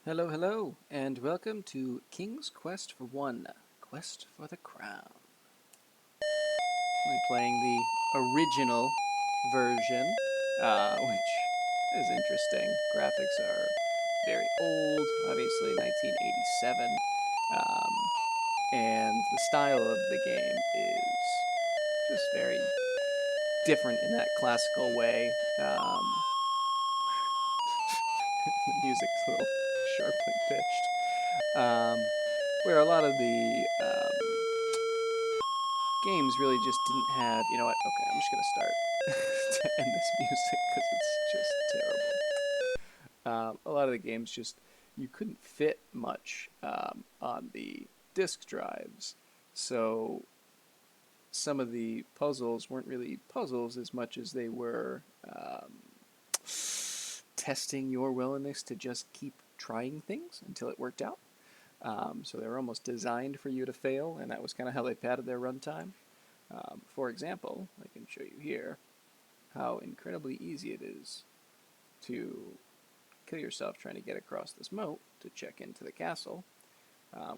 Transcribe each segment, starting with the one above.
Hello, hello, and welcome to King's Quest for One, Quest for the Crown. I'm playing the original version, which is interesting. Graphics are very old, obviously 1987, um, and the style of the game is just very different in that classical way. The music's a little sharply pitched. Where a lot of the games really just didn't have. You know what? Okay, I'm just gonna start to end this music because it's just terrible. A lot of the games just you couldn't fit much on the disk drives, so some of the puzzles weren't really puzzles as much as they were testing your willingness to just keep trying things until it worked out. So they were almost designed for you to fail, and that was kind of how they padded their runtime. For example, I can show you here how incredibly easy it is to kill yourself trying to get across this moat to check into the castle,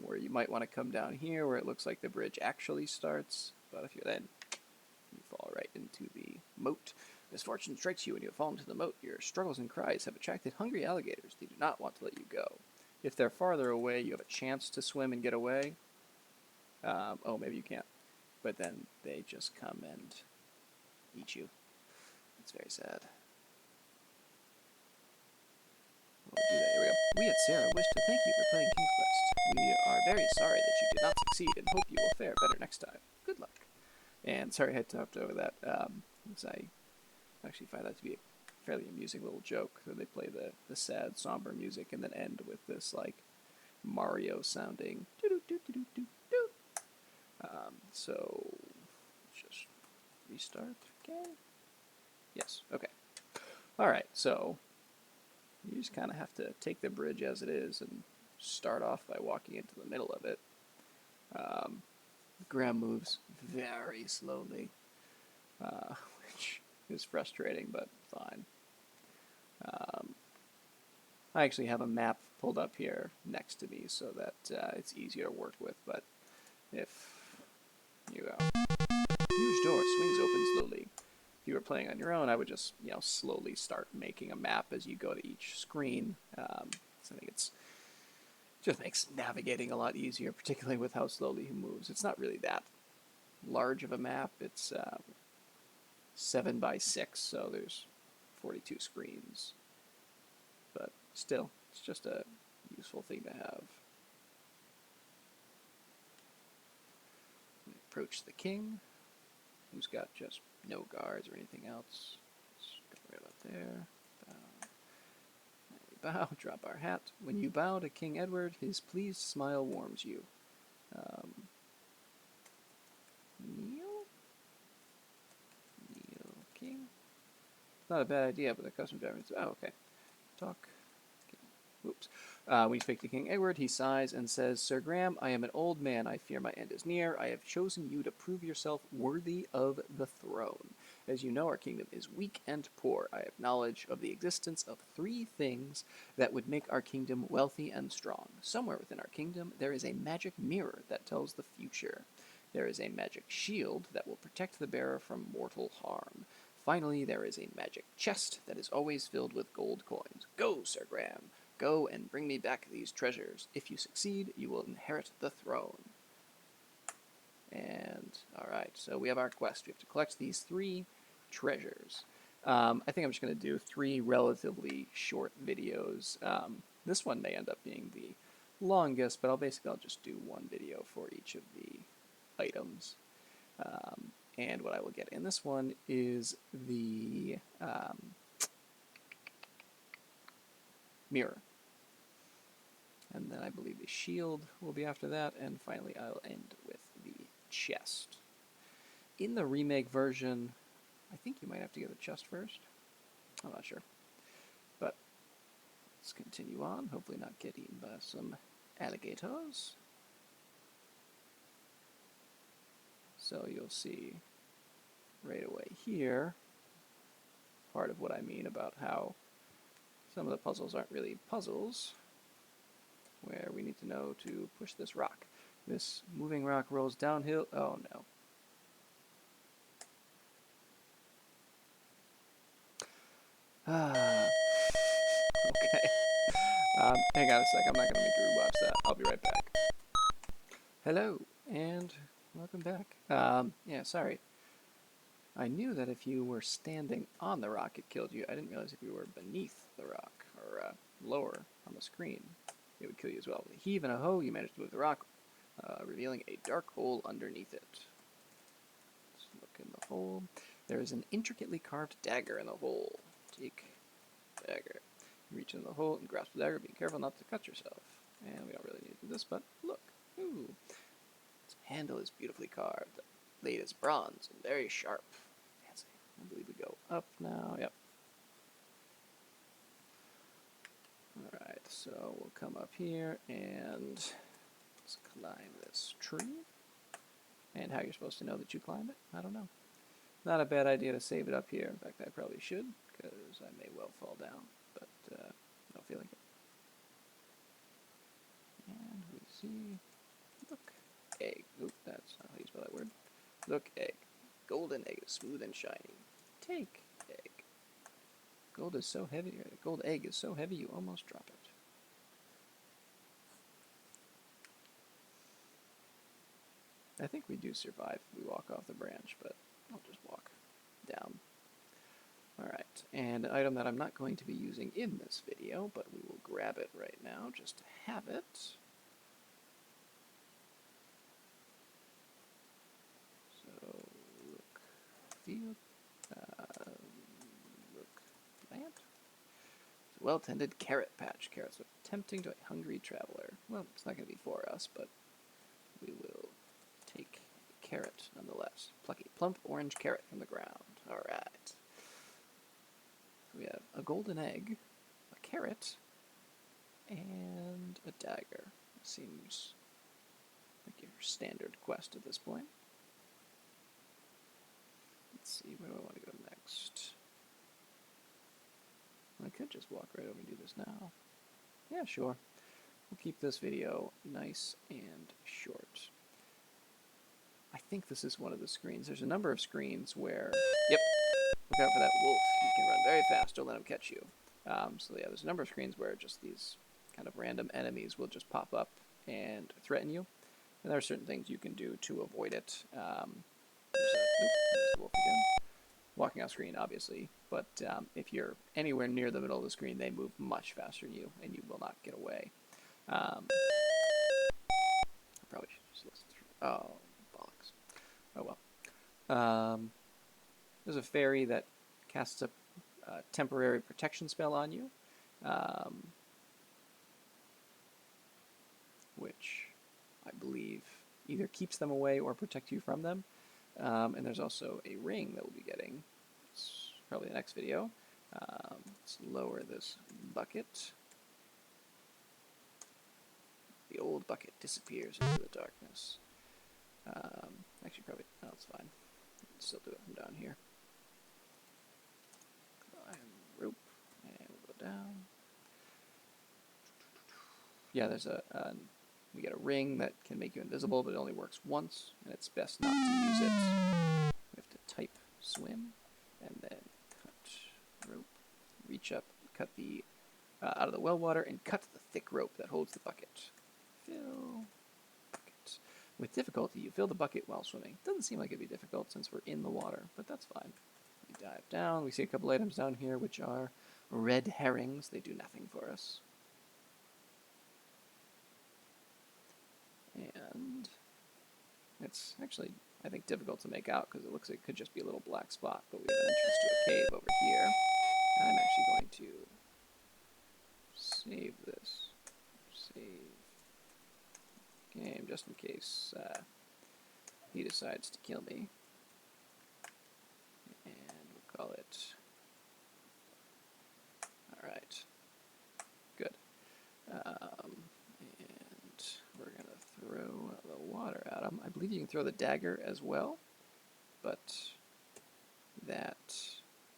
where you might want to come down here where it looks like the bridge actually starts, but if you then you fall right into the moat. Misfortune strikes you when you have fallen into the moat. Your struggles and cries have attracted hungry alligators. They do not want to let you go. If they're farther away, you have a chance to swim and get away. Oh, maybe you can't. But then they just come and eat you. It's very sad. We'll do that. Here we go. We at Sarah wish to thank you for playing King's Quest. We are very sorry that you did not succeed and hope you will fare better next time. Good luck. And sorry I had talked over that, because I actually find that to be a fairly amusing little joke where they play the sad, somber music and then end with this, like, Mario sounding doo-doo-doo-doo-doo-doo. So, let's just restart again. Yes, okay. Alright, so you just kind of have to take the bridge as it is and start off by walking into the middle of it. Graham moves very slowly, which is frustrating, but fine. I actually have a map pulled up here next to me so that it's easier to work with, but if you go, huge door swings open slowly. If you were playing on your own, I would just slowly start making a map as you go to each screen. So I think it's just makes navigating a lot easier, particularly with how slowly he moves. It's not really that large of a map. It's 7 by 6, so there's 42 screens. But still, it's just a useful thing to have. Approach the king, who's got just no guards or anything else. Let's go right up there. Bow, drop our hat. When you bow to King Edward, his pleased smile warms you. Kneel? Kneel, king? Not a bad idea, but the custom driver. Oh, okay. Talk. Oops. When you speak to King Edward, he sighs and says, Sir Graham, I am an old man. I fear my end is near. I have chosen you to prove yourself worthy of the throne. As you know, our kingdom is weak and poor. I have knowledge of the existence of 3 things that would make our kingdom wealthy and strong. Somewhere within our kingdom, there is a magic mirror that tells the future. There is a magic shield that will protect the bearer from mortal harm. Finally, there is a magic chest that is always filled with gold coins. Go, Sir Graham. Go and bring me back these treasures. If you succeed, you will inherit the throne. And, alright, so we have our quest. We have to collect these 3 treasures. I think I'm just going to do 3 relatively short videos. This one may end up being the longest, but I'll just do 1 video for each of the items. And what I will get in this one is the mirror. And then I believe the shield will be after that, and finally I'll end with the chest. In the remake version, I think you might have to get the chest first. I'm not sure. But let's continue on, hopefully not get eaten by some alligators. So you'll see right away here part of what I mean about how some of the puzzles aren't really puzzles. where we need to know to push this rock. This moving rock rolls downhill. Oh no. Ah. Okay. Hang on a sec. I'm not going to make you rewatch that. I'll be right back. Hello, and welcome back. Yeah, sorry. I knew that if you were standing on the rock, it killed you. I didn't realize if you were beneath the rock, or lower on the screen, it would kill you as well. With a heave and a hoe, you managed to move the rock, revealing a dark hole underneath it. Let's look in the hole. There is an intricately carved dagger in the hole. Take dagger. Reach in the hole and grasp the dagger, being careful not to cut yourself. And we don't really need to do this, but look. Ooh. Its handle is beautifully carved. The blade is bronze and very sharp. Fancy. I believe we go up now. Yep. Alright, so we'll come up here and let's climb this tree. And how you're supposed to know that you climb it, I don't know. Not a bad idea to save it up here. In fact, I probably should, because I may well fall down, but I don't feel like it. And we see, look, egg. Oop, that's not how you spell that word. Look, egg. Golden egg is smooth and shiny. Take egg. Gold is so heavy, or the gold egg is so heavy you almost drop it. I think we do survive if we walk off the branch, but I'll just walk down. Alright, and an item that I'm not going to be using in this video, but we will grab it right now just to have it. So, look, field, look, plant. It's a well-tended carrot patch. Carrots are tempting to a hungry traveler. Well, it's not going to be for us, but we will take a carrot nonetheless. Pluck a plump orange carrot from the ground. Alright. We have a golden egg, a carrot, and a dagger. Seems like your standard quest at this point. Let's see, where do I want to go next? I could just walk right over and do this now. Yeah, sure. We'll keep this video nice and short. I think this is one of the screens. There's a number of screens where... Yep. Look out for that wolf. He can run very fast. Don't let him catch you. So yeah, there's a number of screens where just these kind of random enemies will just pop up and threaten you. And there are certain things you can do to avoid it. There's the wolf again. Walking off screen, obviously. But if you're anywhere near the middle of the screen, they move much faster than you, and you will not get away. I probably should just listen through. Oh, bollocks. Oh well. There's a fairy that casts a temporary protection spell on you, which I believe either keeps them away or protects you from them. And there's also a ring that we'll be getting. It's probably the next video. Let's lower this bucket. The old bucket disappears into the darkness. Actually, probably, no, it's fine. Still do it from down here. Rope, and we'll go down. Yeah, there's we get a ring that can make you invisible, but it only works once, and it's best not to use it. We have to type swim, and then cut rope, reach up, cut the out of the well water, and cut the thick rope that holds the bucket. Fill bucket. With difficulty, you fill the bucket while swimming. Doesn't seem like it'd be difficult since we're in the water, but that's fine. We dive down. We see a couple items down here, which are red herrings. They do nothing for us. And it's actually, I think, difficult to make out because it looks like it could just be a little black spot, but we have an entrance to a cave over here. And I'm actually going to save this. Save game, just in case he decides to kill me. And we'll call it... Alright. Good. And we're going to throw the water at him. I believe you can throw the dagger as well, but that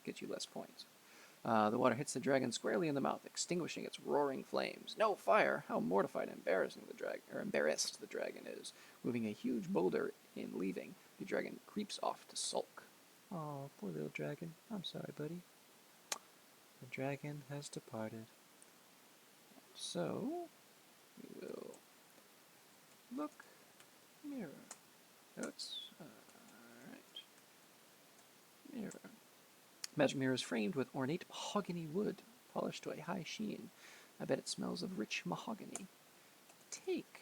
gets you less points. The water hits the dragon squarely in the mouth, extinguishing its roaring flames. No fire! How mortified and embarrassed the dragon is. Moving a huge boulder in leaving, the dragon creeps off to sulk. Oh, poor little dragon. I'm sorry, buddy. The dragon has departed. So, we will look, mirror. Notes. Alright. Mirror. Magic mirror is framed with ornate mahogany wood, polished to a high sheen. I bet it smells of rich mahogany. Take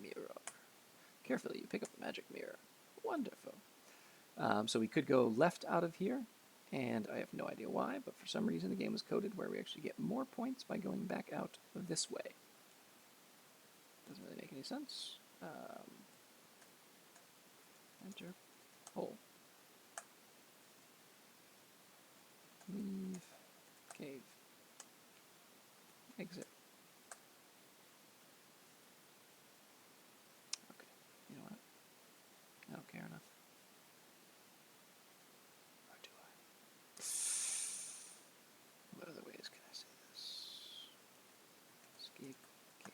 mirror. Carefully, you pick up the magic mirror. Wonderful. So we could go left out of here, and I have no idea why, but for some reason the game was coded where we actually get more points by going back out this way. Doesn't really make any sense. Enter hole. Leave cave. Exit. Okay, you know what? I don't care enough. Or do I? What other ways can I say this? Escape cave.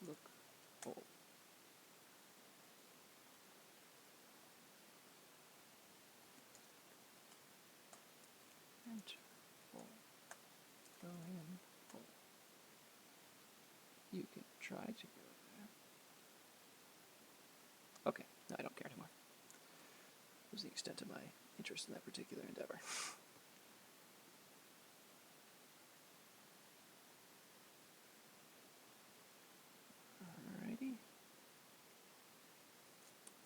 Look hole. Enter hole. Go in hole. You can try to go there. Okay, no, I don't care anymore. That was the extent of my interest in that particular endeavor. Alrighty.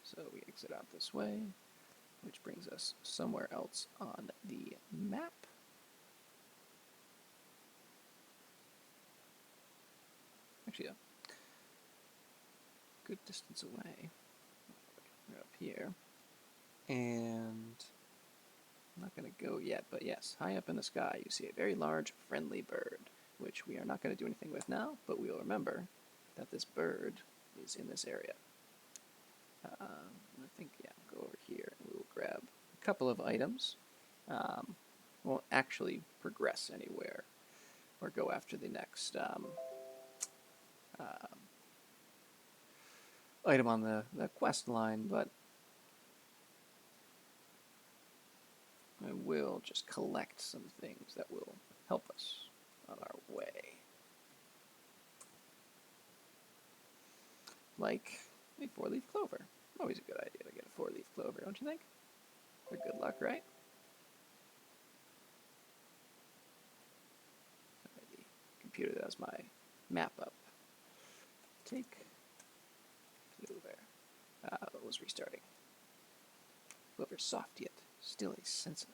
So we exit out this way, which brings us somewhere else on the map. Actually, a good distance away. We're up here. And I'm not going to go yet, but yes, high up in the sky you see a very large friendly bird, which we are not going to do anything with now, but we will remember that this bird is in this area. I think, yeah, go over here and we will grab a couple of items. Won't actually progress anywhere or go after the next item on the quest line, but I will just collect some things that will help us on our way. Like a 4-leaf clover. Always a good idea to get a 4-leaf clover, don't you think? For good luck, right? The computer that has my map up. Take clover. It was restarting. Clover soft yet still a sense of,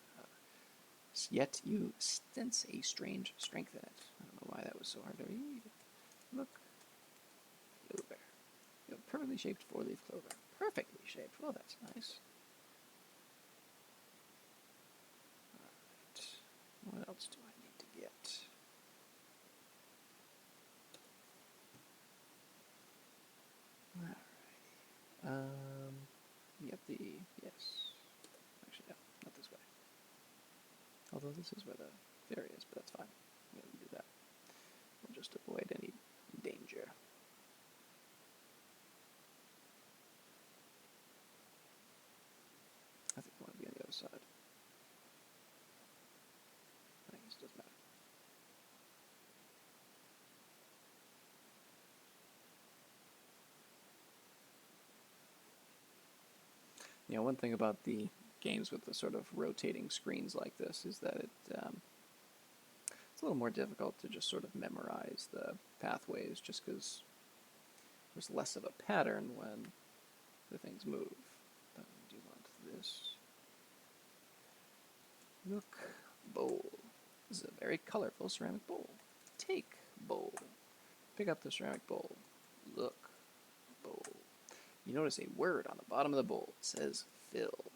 yet you sense a strange strength in it. I don't know why that was so hard to read. Look, clover. You have perfectly shaped 4-leaf clover. Perfectly shaped. Well, that's nice. Alright. What else do I need to get? Alrighty. Get the, yes. Actually, no, not this way. Although this is where the ferry is, but that's fine. We can do that. We'll just avoid any danger. I think I want to be on the other side. I guess it doesn't matter. You know, one thing about the games with the sort of rotating screens like this is that it's a little more difficult to just sort of memorize the pathways just because there's less of a pattern when the things move. But we do want this. Look, bowl. This is a very colorful ceramic bowl. Take bowl. Pick up the ceramic bowl. Look, bowl. You notice a word on the bottom of the bowl. It says fill.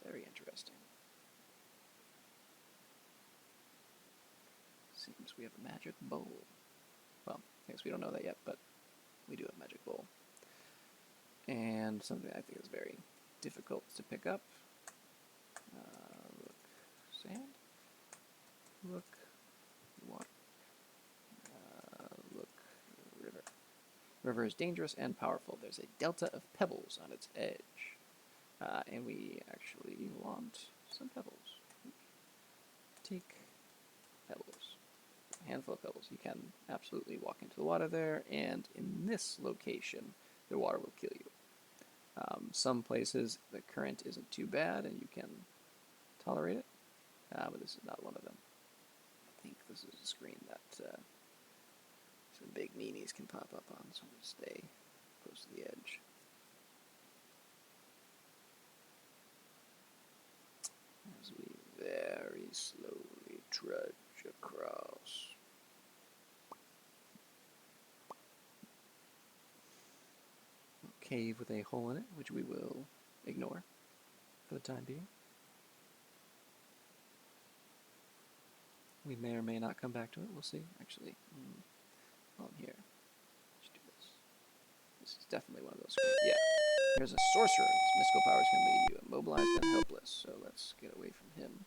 Very interesting. Seems we have a magic bowl. Well, I guess we don't know that yet, but we do have a magic bowl. And something I think is very difficult to pick up. Look, water. Look, river. River is dangerous and powerful. There's a delta of pebbles on its edge. And we actually want some pebbles. Take pebbles. A handful of pebbles. You can absolutely walk into the water there, and in this location, the water will kill you. Some places the current isn't too bad and you can tolerate it, but this is not one of them. I think this is a screen that some big meanies can pop up on, so I'm going to stay close to the edge. As we very slowly trudge across. A cave with a hole in it, which we will ignore for the time being. We may or may not come back to it. We'll see. Actually, while I'm here, let's do this. This is definitely one of those. Yeah. Here's a sorcerer. His mystical powers can leave you immobilized and helpless. So let's get away from him.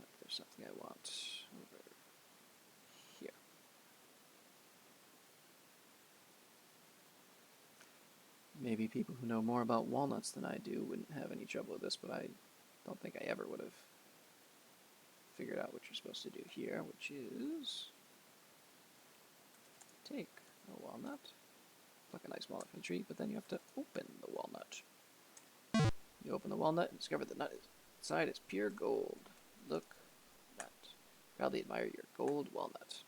But there's something I want over here. Maybe people who know more about walnuts than I do wouldn't have any trouble with this, but I don't think I ever would have figured out what you're supposed to do here, which is take a walnut, pluck a nice walnut from the tree, but then you have to open the walnut. You open the walnut and discover the nut inside is pure gold. Look that. Proudly admire your gold walnut.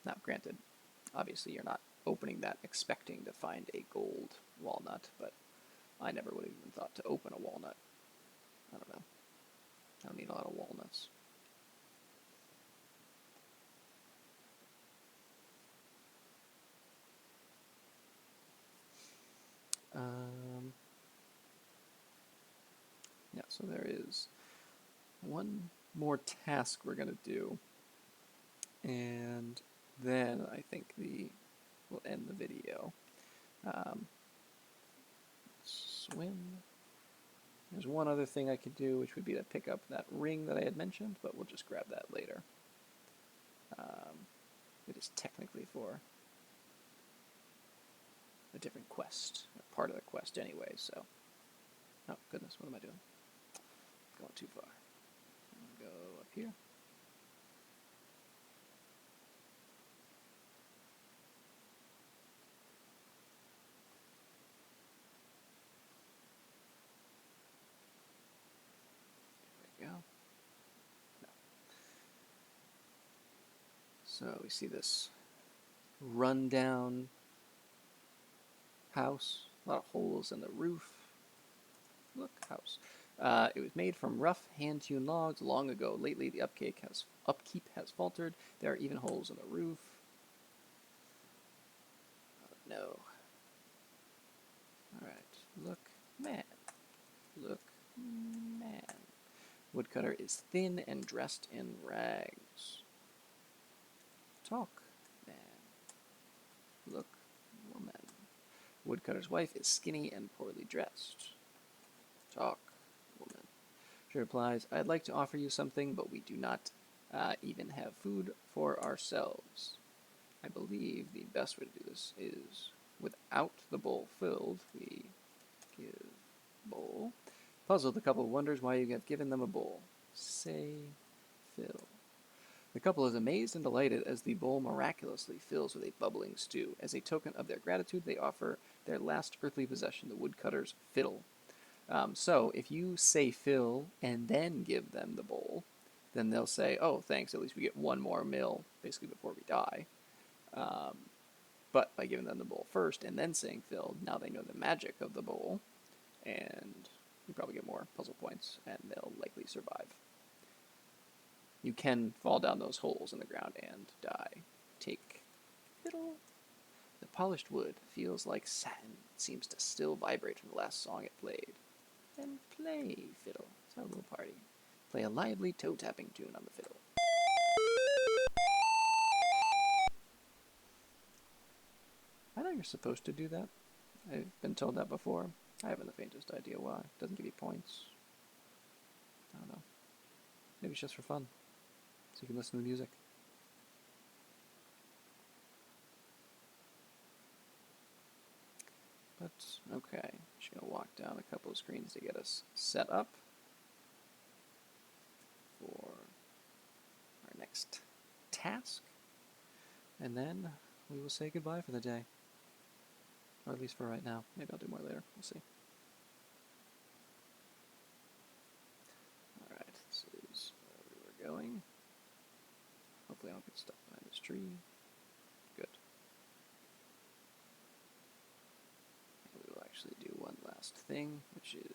Now, granted, obviously you're not opening that expecting to find a gold walnut, but I never would have even thought to open a walnut. I don't know. I don't need a lot of walnuts. Yeah, so there is one more task we're going to do, and then I think we'll end the video. Swim. There's one other thing I could do, which would be to pick up that ring that I had mentioned, but we'll just grab that later. It is technically for a different quest, or part of the quest anyway, so. Oh, goodness, what am I doing? Going too far. Go up here. There we go. No. So we see this rundown house, a lot of holes in the roof. Look, house. It was made from rough, hand-hewn logs long ago. Lately, the upkeep has faltered. There are even holes in the roof. Oh, no. All right. Look, man. Look, man. Woodcutter is thin and dressed in rags. Talk, man. Look, woman. Woodcutter's wife is skinny and poorly dressed. Talk, woman. She replies, I'd like to offer you something, but we do not even have food for ourselves. I believe the best way to do this is, without the bowl filled, we give bowl. Puzzled, the couple wonders why you have given them a bowl. Say, fill. The couple is amazed and delighted as the bowl miraculously fills with a bubbling stew. As a token of their gratitude, they offer their last earthly possession, the woodcutter's fiddle. So if you say fill and then give them the bowl, then they'll say, oh, thanks, at least we get one more meal, basically before we die. But by giving them the bowl first and then saying fill, now they know the magic of the bowl, and you probably get more puzzle points, and they'll likely survive. You can fall down those holes in the ground and die. Take fiddle. The polished wood feels like satin. It seems to still vibrate from the last song it played. Then play, fiddle. Let's have a little party. Play a lively toe-tapping tune on the fiddle. I know you're supposed to do that. I've been told that before. I haven't the faintest idea why. It doesn't give you points. I don't know. Maybe it's just for fun, so you can listen to the music. But, okay, just going to walk down a couple of screens to get us set up for our next task. And then we will say goodbye for the day. Or at least for right now. Maybe I'll do more later. We'll see. Alright, this is where we were going. Hopefully I don't get stuck behind this tree. Good. And we will actually do one last thing, which is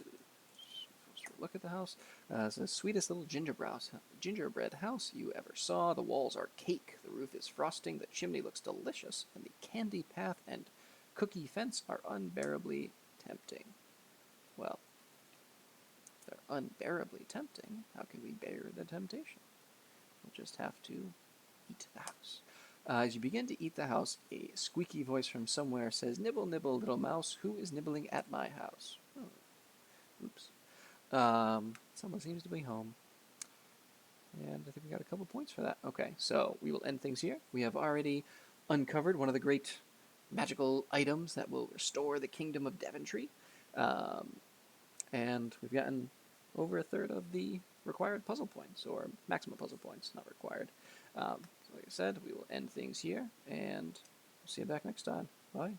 look at the house. It's the sweetest little gingerbread house you ever saw. The walls are cake, the roof is frosting, the chimney looks delicious, and the candy path and cookie fence are unbearably tempting. Well, if they're unbearably tempting, how can we bear the temptation? We'll just have to eat the house. As you begin to eat the house, a squeaky voice from somewhere says, "Nibble, nibble, little mouse, who is nibbling at my house?" Oh, oops. Someone seems to be home. And I think we got a couple points for that. Okay, so we will end things here. We have already uncovered one of the great magical items that will restore the kingdom of Daventry. And we've gotten over a third of the required puzzle points, or maximum puzzle points, not required. So like I said, we will end things here, and we'll see you back next time. Bye.